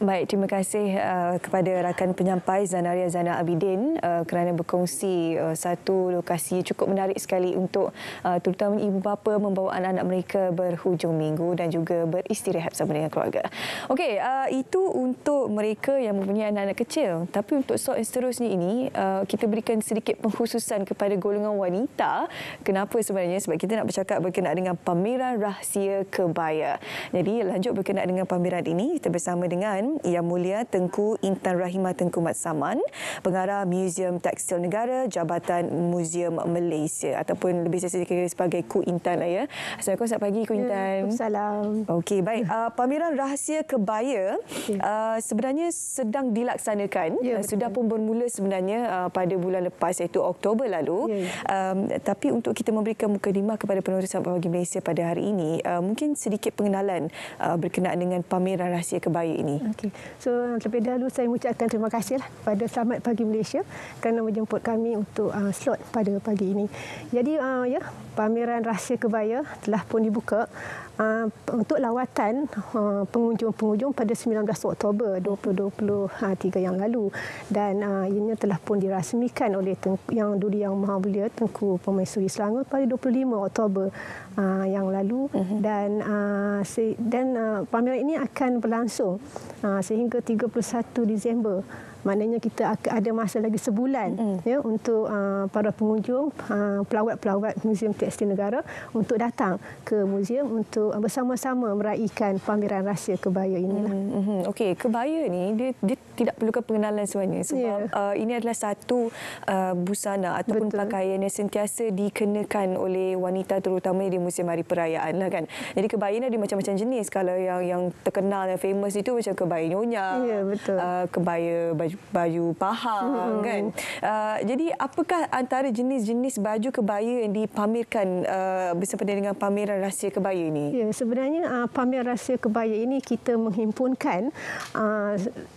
Baik, terima kasih kepada rakan penyampai Zanaria Zainal Abidin kerana berkongsi satu lokasi cukup menarik sekali untuk terutama ibu bapa membawa anak-anak mereka berhujung minggu dan juga beristirahat bersama dengan keluarga. Okey, itu untuk mereka yang mempunyai anak-anak kecil. Tapi untuk slot yang seterusnya ini, kita berikan sedikit pengkhususan kepada golongan wanita. Kenapa sebenarnya? Sebab kita nak bercakap berkenaan dengan pameran rahsia kebaya. Jadi lanjut berkenaan dengan pameran ini, kita bersama dengan Yang Mulia Tengku Intan Rahimah Tengku Mat Saman, Pengarah Muzium Tekstil Negara Jabatan Muzium Malaysia ataupun lebih saya dikenali sebagai Ku Intan lah ya. Assalamualaikum, selamat pagi Ku Intan. Waalaikumsalam. Okey, baik. Pameran rahsia kebaya sebenarnya sedang dilaksanakan. Sudah pun bermula sebenarnya pada bulan lepas iaitu Oktober lalu. Tapi untuk kita memberikan mukadimah kepada penonton Sahabat Pagi Malaysia pada hari ini, mungkin sedikit pengenalan berkenaan dengan pameran rahsia kebaya ini. Okey. So, terlebih dahulu saya mengucapkan terima kasihlah kepada Selamat Pagi Malaysia kerana menjemput kami untuk slot pada pagi ini. Jadi, pameran rahsia kebaya telah pun dibuka untuk lawatan pengunjung-pengunjung pada 19 Oktober 2023 yang lalu, dan ianya telah pun dirasmikan oleh Yang Duli Yang Maha Mulia Tengku Permaisuri Selangor pada 25 Oktober yang lalu. Dan pameran ini akan berlangsung sehingga 31 Disember. Maknanya kita ada masa lagi sebulan ya, untuk para pengunjung, pelawat-pelawat Muzium Tekstil Negara untuk datang ke muzium untuk bersama-sama meraihkan pameran rahsia kebaya inilah. Okey, kebaya ni dia tidak perlukan pengenalan sebenarnya sebab ini adalah satu busana ataupun pakaian yang sentiasa dikenakan oleh wanita terutama di musim hari perayaan lah kan. Jadi kebaya ni ada macam-macam jenis. Kalau yang terkenal yang famous itu macam kebaya nyonya, kebaya baju pahang kan. Jadi apakah antara jenis-jenis baju kebaya yang dipamerkan bersempena dengan pameran rahsia kebaya ini? Ya, sebenarnya pameran rahsia kebaya ini kita menghimpunkan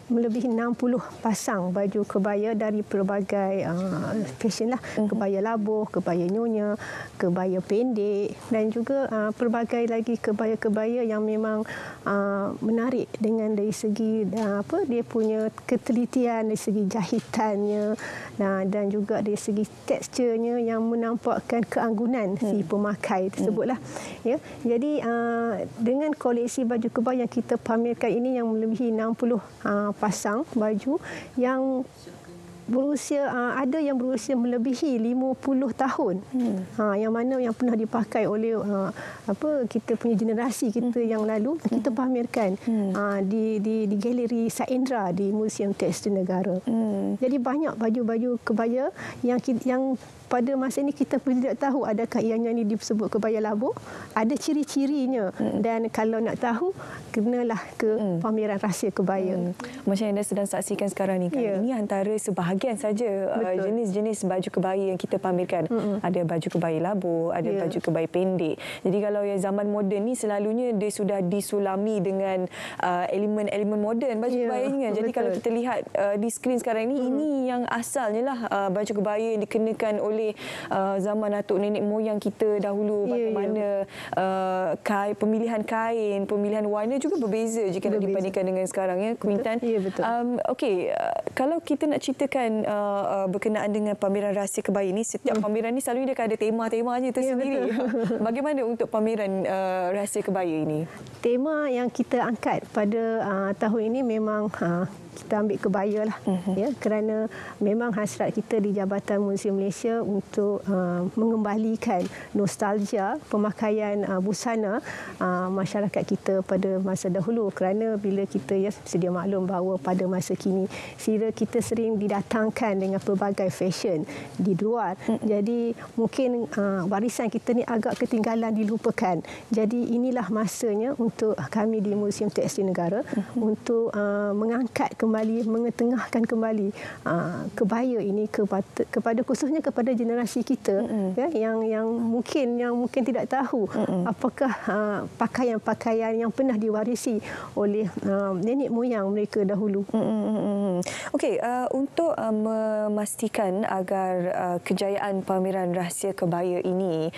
melebihi 60 pasang baju kebaya dari pelbagai fashion lah. Kebaya labuh, kebaya nyonya, kebaya pendek dan juga pelbagai lagi kebaya-kebaya yang memang menarik dengan dari segi dia punya ketelitian, dari segi jahitannya dan juga dari segi teksturnya yang menampakkan keanggunan si pemakai tersebutlah. Ya. Jadi dengan koleksi baju kebaya yang kita pamerkan ini yang melebihi 60 pasang baju yang berusia, ada yang berusia melebihi 50 tahun. Yang mana yang pernah dipakai oleh kita punya generasi kita yang lalu, kita pamerkan di galeri Saindra di Muzium Tekstil Negara. Jadi banyak baju-baju kebaya yang pada masa ini kita pun tidak tahu adakah ianya ini disebut kebaya labuh, ada ciri-cirinya, dan kalau nak tahu kenalah ke pameran rahsia kebaya. Macam yang anda sedang saksikan sekarang ni kan, ini antara sebahagian saja jenis-jenis baju kebaya yang kita pamerkan. Ada baju kebaya labuh, ada baju kebaya pendek. Jadi kalau yang zaman moden ni selalunya dia sudah disulami dengan elemen-elemen moden baju kebayanya. Jadi kalau kita lihat di skrin sekarang ni, ini yang asalnya lah baju kebaya yang dikenakan oleh zaman atuk nenek moyang kita dahulu. Bagaimana pemilihan kain, pemilihan warna juga berbeza jika nak dibandingkan dengan sekarang ya, Ku Intan. Betul. Okey, kalau kita nak ceritakan berkenaan dengan pameran rahsia kebaya ini, setiap pameran ni selalu dia akan ada tema-temanya tersendiri. Bagaimana untuk pameran rahsia kebaya ini? Tema yang kita angkat pada tahun ini memang kita ambil kebaya lah, ya, kerana memang hasrat kita di Jabatan Muzium Malaysia untuk mengembalikan nostalgia pemakaian busana masyarakat kita pada masa dahulu, kerana bila kita sedia maklum bahawa pada masa kini kita sering didatangkan dengan pelbagai fashion di luar. Jadi mungkin warisan kita ni agak ketinggalan, dilupakan. Jadi inilah masanya untuk kami di Muzium Tekstil Negara untuk mengangkat kembali, mengetengahkan kembali kebaya ini kepada khususnya kepada generasi kita yang mungkin tidak tahu apakah pakaian-pakaian yang pernah diwarisi oleh nenek moyang mereka dahulu. Okey, untuk memastikan agar kejayaan pameran rahsia kebaya ini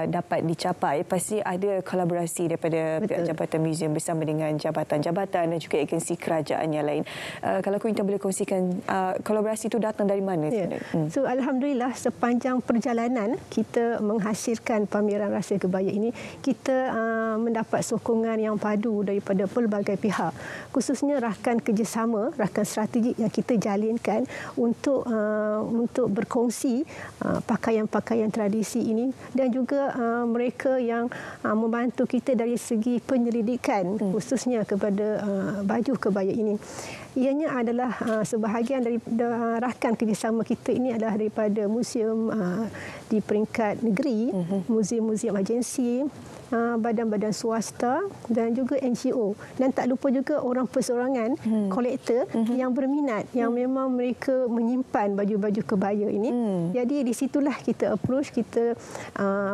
dapat dicapai, pasti ada kolaborasi daripada pihak Jabatan Museum bersama dengan jabatan-jabatan dan juga agensi kerajaan yang lain. Kalau Quinta boleh kongsikan kolaborasi itu datang dari mana sebenarnya? So alhamdulillah sepanjang perjalanan kita menghasilkan pameran rahsia kebaya ini, kita mendapat sokongan yang padu daripada pelbagai pihak, khususnya rakan kerjasama, rakan strategik yang kita jalinkan untuk berkongsi pakaian-pakaian tradisi ini, dan juga mereka yang membantu kita dari segi penyelidikan khususnya kepada baju kebaya ini. Ianya adalah sebahagian dari rakan kerjasama kita ini adalah daripada museum di peringkat negeri, museum-museum agensi, badan-badan swasta dan juga NGO, dan tak lupa juga orang perseorangan, kolektor yang berminat, yang memang mereka menyimpan baju-baju kebaya ini. Jadi di situlah kita approach, kita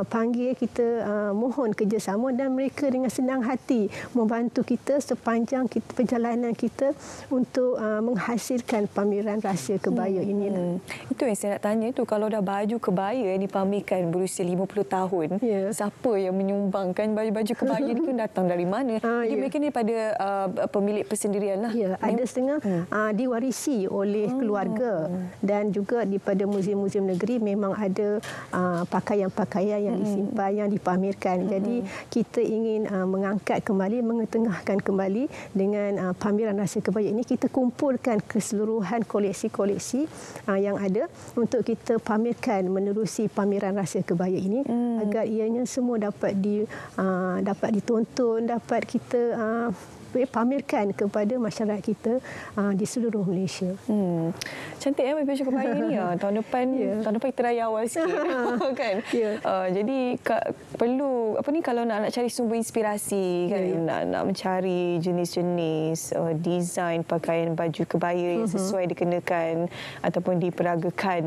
panggil, kita mohon kerjasama, dan mereka dengan senang hati membantu kita sepanjang perjalanan kita untuk menghasilkan pameran rahsia kebaya ini. Itu yang saya nak tanya tu, kalau dah baju kebaya yang dipamerkan berusia 50 tahun, siapa yang menyumbangkan baju-baju kebaya ni kan datang dari mana? Jadi mereka ni daripada pemilik persendirian lah. Ya, ada setengah diwarisi oleh keluarga, dan juga daripada museum-museum negeri memang ada pakaian-pakaian yang disimpan, yang dipamerkan. Jadi kita ingin mengangkat kembali, mengetengahkan kembali dengan pameran rahsia kebaya ini. Kita kumpulkan keseluruhan koleksi-koleksi yang ada untuk kita pamerkan menerusi pameran rahsia kebaya ini, agar ianya semua dapat ditonton, dapat kita pamerkan kepada masyarakat kita di seluruh Malaysia. Cantik baju kebaya ni. Tahun depan kita raya awal sikit kan. Jadi perlu kalau nak cari sumber inspirasi kan, nak mencari jenis-jenis desain pakaian baju kebaya yang sesuai dikenakan ataupun diperagakan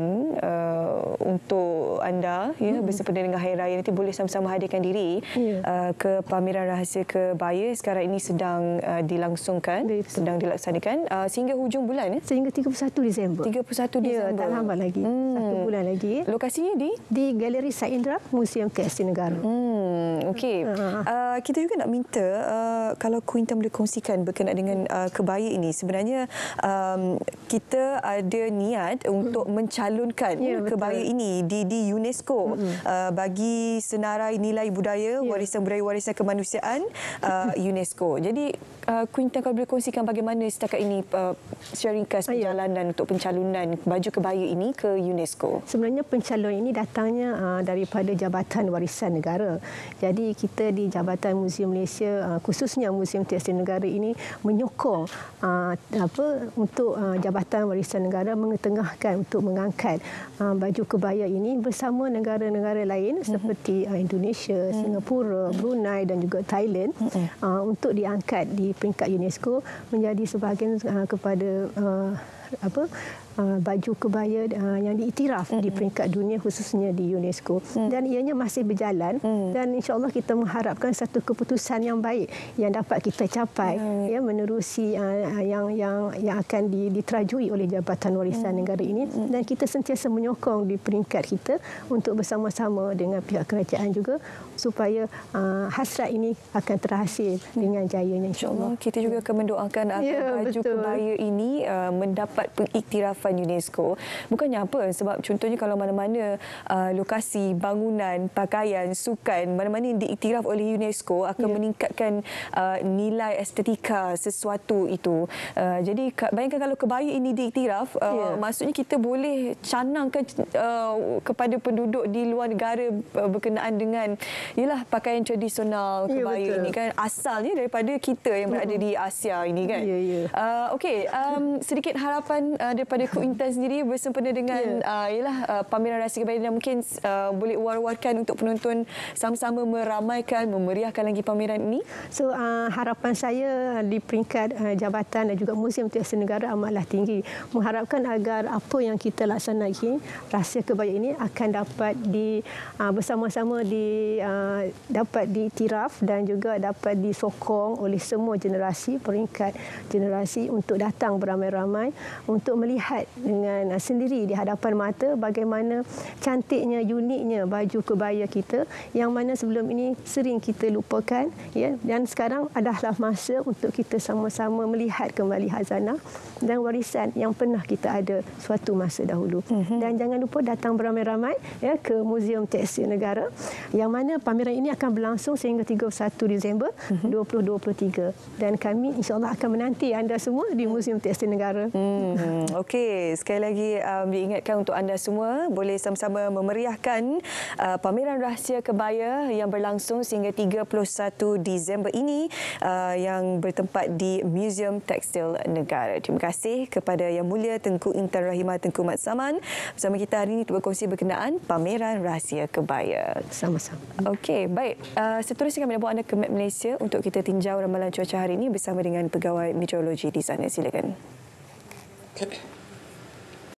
untuk anda bersempena dengan hari raya nanti, boleh sama-sama hadirkan diri ke pameran rahsia kebaya. Sekarang ini sedang dilangsungkan, sedang dilaksanakan sehingga hujung bulan sehingga 31 Disember. 31 Disember. Tak lambat lagi. 1 bulan lagi. Lokasinya di Galeri Said Indra, Museum Tekstil Negara. Okey. Kita juga nak minta kalau Quinta boleh kongsikan berkenaan dengan kebaya ini. Sebenarnya kita ada niat untuk mencalonkan kebaya ini di UNESCO bagi senarai nilai budaya, warisan budaya, warisan kemanusiaan UNESCO. Jadi Quinta kalau boleh kongsikan bagaimana setakat ini secara ringkas perjalanan untuk pencalonan baju kebaya ini ke UNESCO. Sebenarnya pencalonan ini datangnya daripada Jabatan Warisan Negara. Jadi kita di Jabatan Museum Malaysia, khususnya Museum Tekstil Negara ini, menyokong untuk Jabatan Warisan Negara mengetengahkan untuk mengangkat baju kebaya ini bersama negara-negara lain seperti Indonesia, Singapura, Brunei dan juga Thailand untuk diangkat di peringkat UNESCO menjadi sebahagian kepada baju kebaya yang diiktiraf di peringkat dunia, khususnya di UNESCO. Dan ianya masih berjalan, dan insya-Allah kita mengharapkan satu keputusan yang baik yang dapat kita capai menerusi yang akan diterajui oleh Jabatan Warisan Negara ini, dan kita sentiasa menyokong di peringkat kita untuk bersama-sama dengan pihak kerajaan juga supaya hasrat ini akan terhasil dengan jayanya, insya-Allah. Kita juga akan mendoakan agar baju kebaya ini mendapat pengiktirafan UNESCO. Bukannya apa, sebab contohnya kalau mana-mana lokasi bangunan, pakaian, sukan, mana-mana yang diiktiraf oleh UNESCO akan meningkatkan nilai estetika sesuatu itu. Jadi bayangkan kalau kebaya ini diiktiraf, maksudnya kita boleh canangkan kepada penduduk di luar negara berkenaan dengan pakaian tradisional kebaya ini kan, asalnya daripada kita yang berada di Asia ini kan. Okey, sedikit harapan daripada Quinta sendiri bersempena dengan pameran rahsia kebaya, dan mungkin boleh war-warkan untuk penonton sama-sama meramaikan, memeriahkan lagi pameran ini. So harapan saya di peringkat jabatan dan juga Museum Tekstil Negara amatlah tinggi, mengharapkan agar apa yang kita laksanakan rahsia kebaya ini akan dapat bersama-sama dapat diiktiraf dan juga dapat disokong oleh semua generasi, peringkat generasi untuk datang beramai-ramai untuk melihat dengan sendiri di hadapan mata bagaimana cantiknya, uniknya baju kebaya kita yang mana sebelum ini sering kita lupakan, ya, dan sekarang adalah masa untuk kita sama-sama melihat kembali khazanah dan warisan yang pernah kita ada suatu masa dahulu. Dan jangan lupa datang beramai-ramai, ya, ke Muzium Tekstil Negara yang mana pameran ini akan berlangsung sehingga 31 Disember 2023 dan kami insya-Allah akan menanti anda semua di Muzium Tekstil Negara. Okey, sekali lagi diingatkan untuk anda semua boleh sama-sama memeriahkan pameran rahsia kebaya yang berlangsung sehingga 31 Disember ini yang bertempat di Muzium Tekstil Negara. Terima kasih kepada Yang Mulia Tengku Intan Rahimah Tengku Mat Saman bersama kita hari ini untuk berkongsi berkenaan pameran rahsia kebaya. Sama-sama. Okey, baik. Seterusnya kami nak bawa anda ke Map Malaysia untuk kita tinjau ramalan cuaca hari ini bersama dengan pegawai meteorologi di sana. Silakan. Okay.